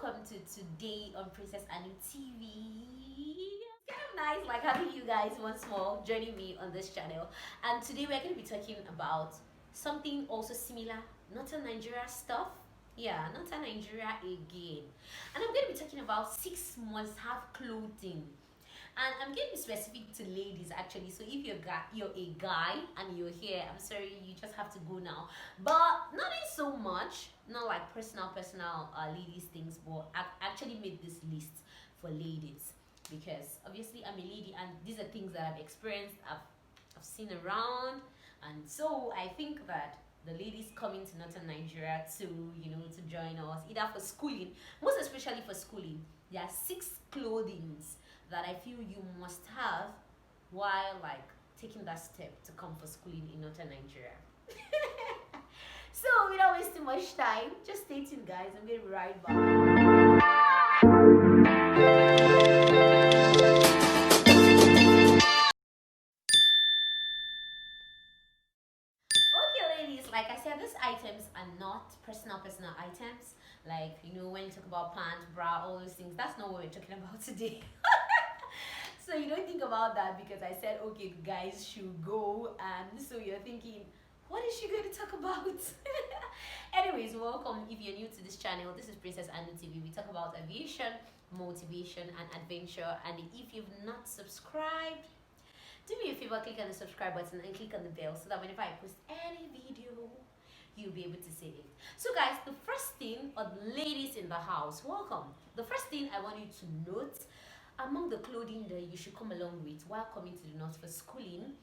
welcome to today on Princess Anu TV. It's kind of nice like having you guys once more joining me on this channel. And today we're going to be talking about something also similar, not a Nigeria stuff. Yeah, not a Nigeria again. And I'm going to be talking about 6 must-have clothing. And I'm getting specific to ladies actually. So if you're a guy and you're here, I'm sorry, you just have to go now. But not in so much, not like personal ladies things, but I actually made this list for ladies because obviously I'm a lady and these are things that I've experienced, I've seen around, and so I think that the ladies coming to Northern Nigeria to to join us either for schooling, most especially for schooling, there are 6 clothings that I feel you must have while like taking that step to come for schooling in Northern Nigeria. So without wasting much time, just stay tuned guys, I'm going to be right back. Okay ladies, like I said, these items are not personal items. Like, when you talk about pants, bra, all those things, that's not what we're talking about today. So you don't think about that because I said, okay, guys should go, and so you're thinking, what is she going to talk about? Anyways, welcome. If you're new to this channel, this is Princess Anu-TV. We talk about aviation, motivation, and adventure. And if you've not subscribed, do me a favor, click on the subscribe button and click on the bell so that whenever I post any video, you'll be able to see it. So guys, the first thing, or the ladies in the house, welcome. The first thing I want you to note among the clothing that you should come along with while coming to the north for schooling,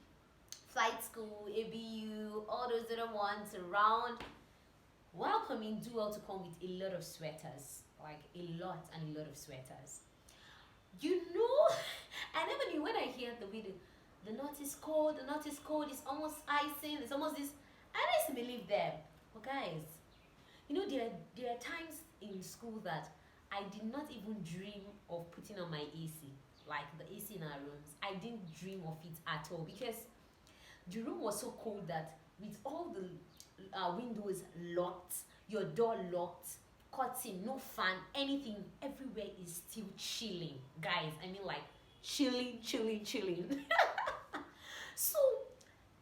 flight school, ABU, all those other ones around, while coming, do well to come with a lot of sweaters, like a lot of sweaters. I never knew when I hear the video, the north is cold, it's almost icing, it's almost this. I used to believe them. But guys, there are times in school that I did not even dream of putting on my AC, like the AC in our rooms. I didn't dream of it at all because the room was so cold that with all the windows locked, your door locked, curtain, no fan, anything, everywhere is still chilling. Guys, I mean like chilling. So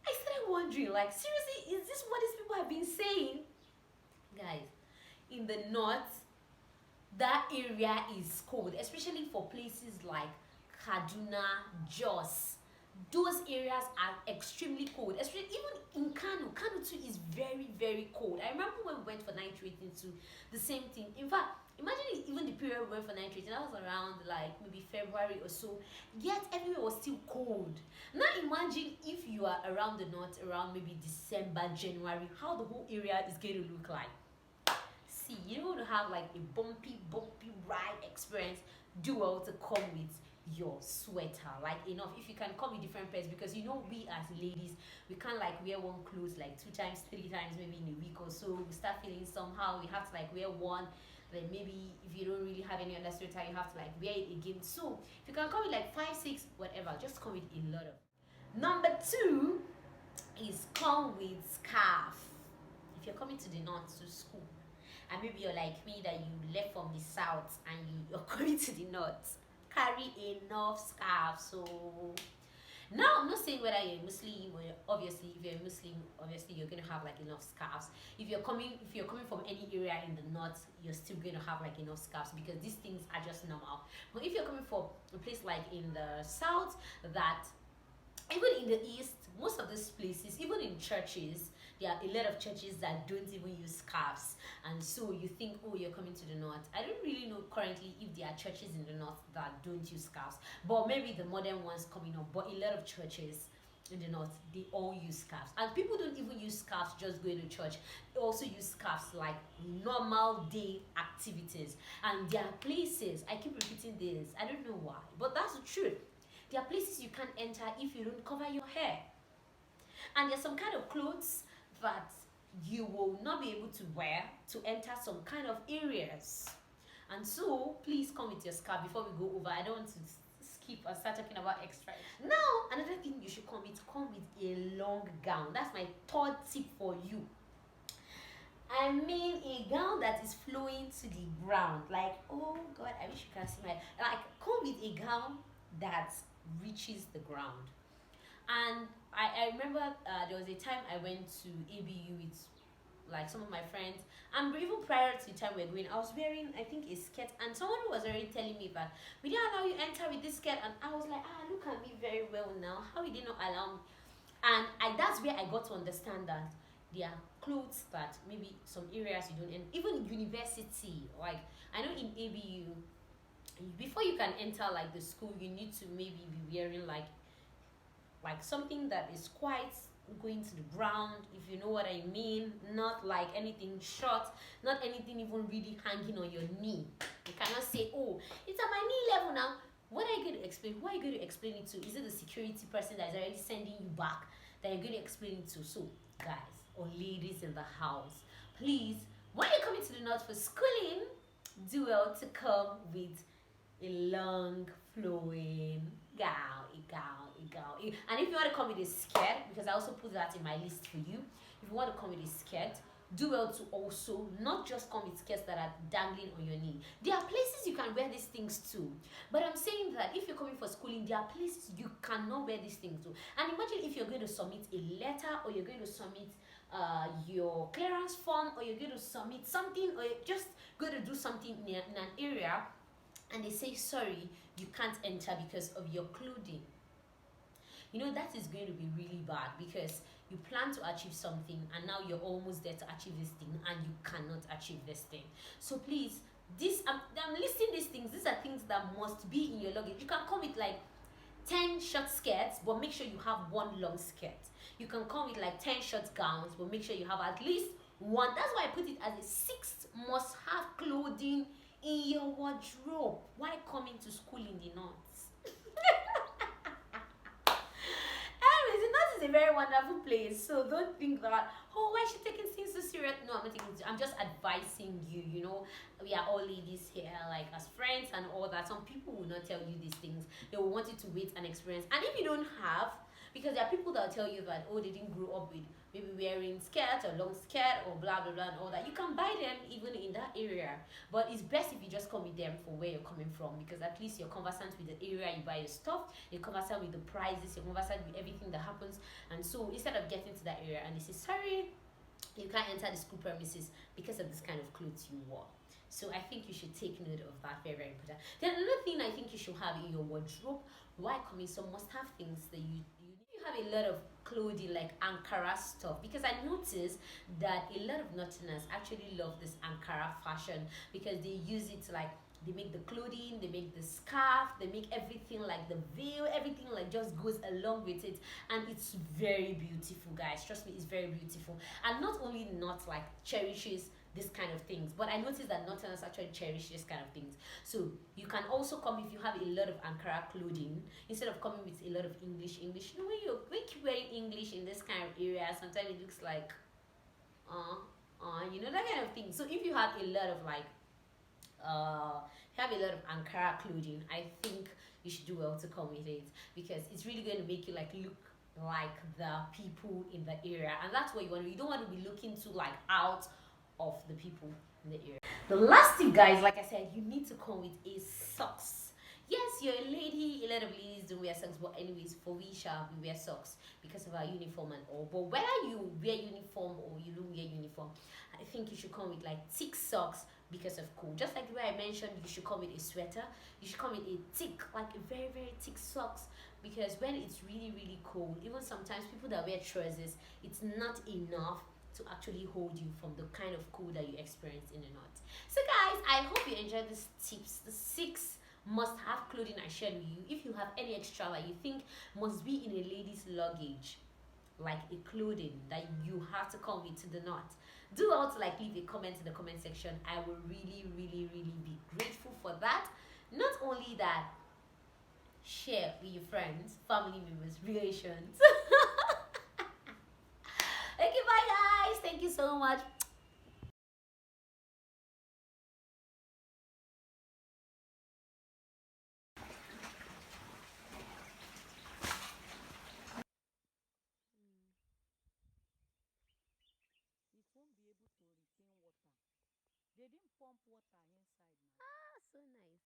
I started wondering, like, seriously, is this what these people have been saying? Guys, in the north, that area is cold, especially for places like Kaduna, Jos. Those areas are extremely cold, especially even in Kano. Kano too is very cold. I remember when we went for night rating too, the same thing. In fact, imagine even the period we went for night rating, that was around like maybe February or so, yet everywhere was still cold. Now imagine if you are around the north around maybe December, January, how the whole area is going to look like. See, you want to have like a bumpy ride experience, do well to come with your sweater, like enough. If you can come with different pairs, because we as ladies, we can't like wear one clothes like 2 times 3 times maybe in a week or so. We start feeling somehow, we have to like wear one, then maybe if you don't really have any other sweater, you have to like wear it again. So if you can come with like 5 6 whatever, just come with a lot of. Number 2 is come with scarf. If you're coming to the north to school, and maybe you're like me that you left from the south and you're coming to the north, carry enough scarf. So now I'm not saying whether you're a Muslim or obviously if you're a Muslim, obviously you're going to have like enough scarves. If you're coming from any area in the north, you're still going to have like enough scarves because these things are just normal. But if you're coming from a place like in the south, that even in the east, most of these places, even in churches, there are a lot of churches that don't even use scarves, and so you think, oh, you're coming to the north. I don't really know currently if there are churches in the north that don't use scarves, but maybe the modern ones coming up. But a lot of churches in the north, they all use scarves, and people don't even use scarves just going to church. They also use scarves like normal day activities. And there are places, I keep repeating this, I don't know why, but that's the truth. There are places you can't enter if you don't cover your hair, and there's some kind of clothes that you will not be able to wear to enter some kind of areas. And so please come with your scarf before we go over. I don't want to skip and start talking about extra. Now another thing you should come with a long gown. That's my 3rd tip for you. I mean a gown that is flowing to the ground. Like, oh God, I wish you can see my, like, come with a gown that reaches the ground. And I remember there was a time I went to ABU with like some of my friends, and even prior to the time we are going, I was wearing, I think, a skirt, and someone was already telling me that we didn't allow you enter with this skirt, and I was like, look at me very well now. How did they not allow me? And that's where I got to understand that there are clothes that maybe some areas you don't, and even university, like I know in ABU, before you can enter like the school, you need to maybe be wearing like something that is quite going to the ground, if you know what I mean. Not like anything short, not anything even really hanging on your knee. You cannot say, oh, it's at my knee level now. What are you going to explain? Who are you going to explain it to? Is it the security person that is already sending you back that you're going to explain it to? So guys or ladies in the house, please, when you're coming to the north for schooling, do well to come with a long flowing gown, a gown, a gown. And if you want to come with a skirt, because I also put that in my list for you, if you want to come with a skirt, do well to also not just come with skirts that are dangling on your knee. There are places you can wear these things to, but I'm saying that if you're coming for schooling, there are places you cannot wear these things to. And imagine if you're going to submit a letter, or you're going to submit your clearance form, or you're going to submit something, or you're just going to do something in an area, and they say sorry, you can't enter because of your clothing. You know, that is going to be really bad, because you plan to achieve something and now you're almost there to achieve this thing and you cannot achieve this thing. So please, this I'm listing these things. These are things that must be in your luggage. You can come with like 10 short skirts, but make sure you have one long skirt. You can come with like 10 short gowns, but make sure you have at least one. That's why I put it as a sixth must have clothing in your wardrobe while coming to school in the north. Anyways, the north is a very wonderful place, so don't think that, oh, why is she taking things so serious? No, I'm not taking it. I'm just advising you. You know, we are all ladies here, like as friends and all that. Some people will not tell you these things. They will want you to wait and experience. And if you don't have, because there are people that will tell you that, oh, they didn't grow up with maybe wearing skirt or long skirt or blah blah blah and all that. You can buy them even in that area, but it's best if you just come with them for where you're coming from, because at least you're conversant with the area you buy your stuff, you're conversant with the prices, you're conversant with everything that happens. And so instead of getting to that area and they say sorry, you can't enter the school premises because of this kind of clothes you wore. So I think you should take note of that. Very, very important. Then another thing I think you should have in your wardrobe while coming, some must have things that you have a lot of clothing like Ankara stuff, because I noticed that a lot of Northerners actually love this Ankara fashion, because they use it like, they make the clothing, they make the scarf, they make everything like the veil, everything like just goes along with it, and it's very beautiful, guys. Trust me, it's very beautiful. And not only not like cherishes this kind of things, but I noticed that Northerners actually cherish this kind of things. So you can also come if you have a lot of Ankara clothing, instead of coming with a lot of English. You know, when you keep wearing English in this kind of area, sometimes it looks like you know, that kind of thing. So if you have a lot of like have a lot of Ankara clothing, I think you should do well to come with it, because it's really going to make you like look like the people in the area, and that's what you want. You don't want to be looking too like out of the people in the area. The last tip, guys, like I said, you need to come with a socks. Yes, you're a lady. A lot of ladies don't wear socks, but anyways, for we shall we wear socks because of our uniform and all. But whether you wear uniform or you don't wear uniform, I think you should come with like thick socks because of cold. Just like the way I mentioned, you should come with a sweater. You should come with a thick, like a very, very thick socks, because when it's really, really cold, even sometimes people that wear trousers, it's not enough to actually hold you from the kind of cold that you experience in the north. So guys, I hope you enjoyed these tips, the 6 must have clothing I shared with you. If you have any extra that you think must be in a lady's luggage, like a clothing that you have to come with to the north, do also like leave a comment in the comment section. I will really, really, really be grateful for that. Not only that, share with your friends, family members, relations. Okay, bye guys, thank you so much. pumping water. They didn't pump water inside now. Ah, so nice.